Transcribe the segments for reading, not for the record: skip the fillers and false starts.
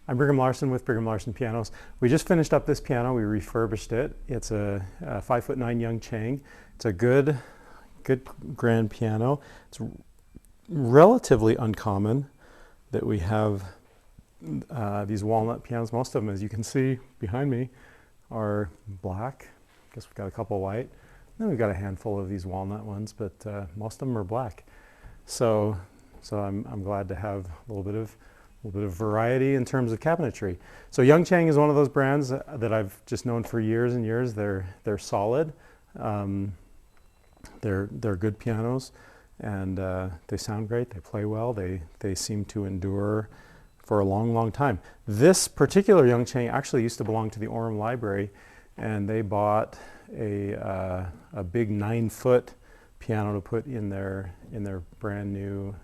I'm Brigham Larson with Brigham Larson Pianos. We just finished up this piano. We refurbished it. It's a 5'9" young Chang. It's a good grand piano. It's relatively uncommon that we have these walnut pianos. Most of them, as you can see behind me, are black. I guess we've got a couple white. Then we've got a handful of these walnut ones, but most of them are black. So I'm glad to have a little bit of variety in terms of cabinetry. So Young Chang is one of those brands that I've just known for years and years. They're solid. They're good pianos, and they sound great. They play well. They seem to endure for a long time. This particular Young Chang actually used to belong to the Orem Library, and they bought a big 9-foot piano to put in their brand new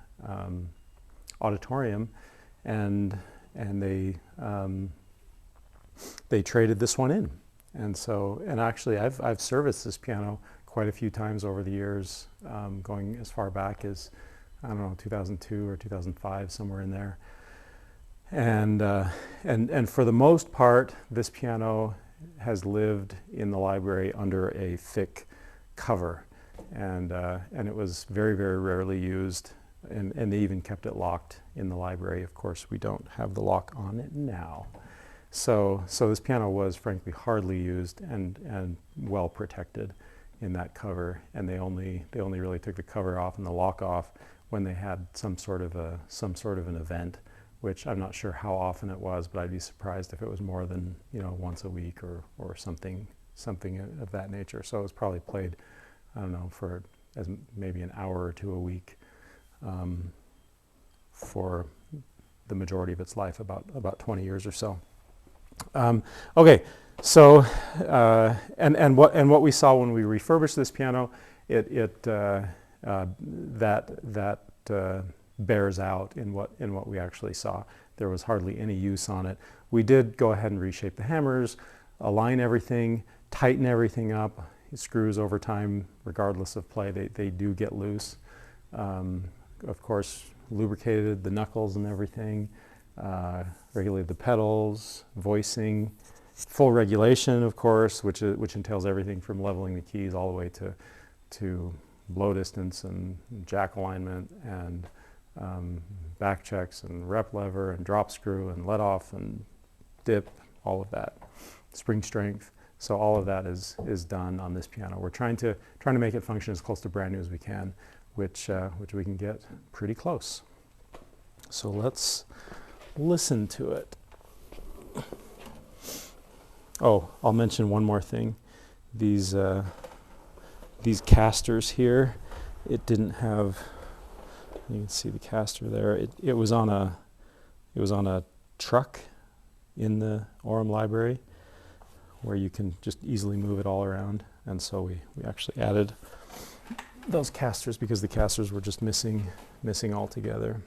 auditorium, and they traded this one in. And actually I've serviced this piano quite a few times over the years, going as far back as, I don't know, 2002 or 2005, somewhere in there. And for the most part, this piano has lived in the library under a thick cover, and it was very rarely used, and they even kept it locked in the library. Of course, we don't have the lock on it now. So this piano was frankly hardly used and well protected in that cover, and they only really took the cover off and the lock off when they had some sort of an event, which I'm not sure how often it was, but I'd be surprised if it was more than, once a week or something of that nature. So it was probably played, I don't know, for as maybe an hour or two a week for the majority of its life, about 20 years or so. Okay, so and what we saw when we refurbished this piano, that bears out in what we actually saw. There was hardly any use on it. We did go ahead and reshape the hammers, align everything, tighten everything up. Screws over time, regardless of play, they do get loose. Of course, lubricated the knuckles and everything, regulated the pedals, voicing, full regulation, of course, which entails everything from leveling the keys all the way to blow distance and jack alignment and back checks and rep lever and drop screw and let off and dip, all of that, spring strength. So all of that is done on this piano. We're trying to make it function as close to brand new as we can, which we can get pretty close. So let's listen to it. Oh, I'll mention one more thing. These casters here, it didn't have. You can see the caster there. It was on a truck in the Orem Library, where you can just easily move it all around. And so we actually added those casters because the casters were just missing altogether.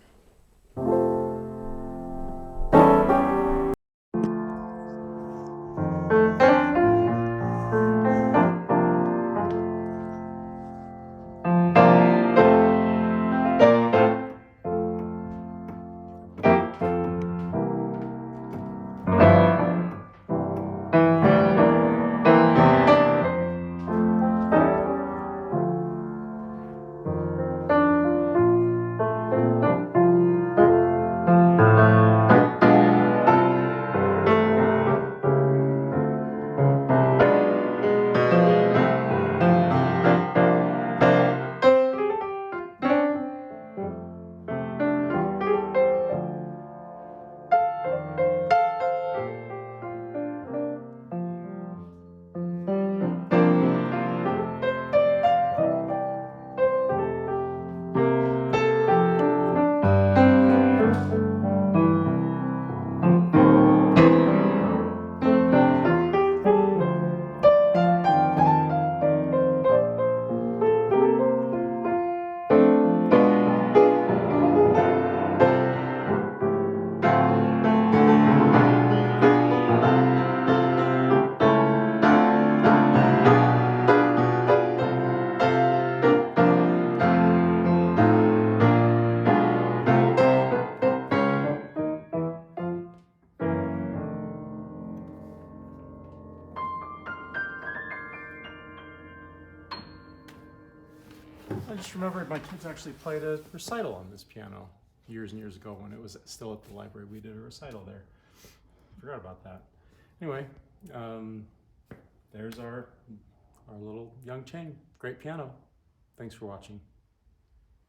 I just remembered my kids actually played a recital on this piano years and years ago when it was still at the library. We did a recital there. Forgot about that. Anyway, there's our little young Chang. Great piano. Thanks for watching.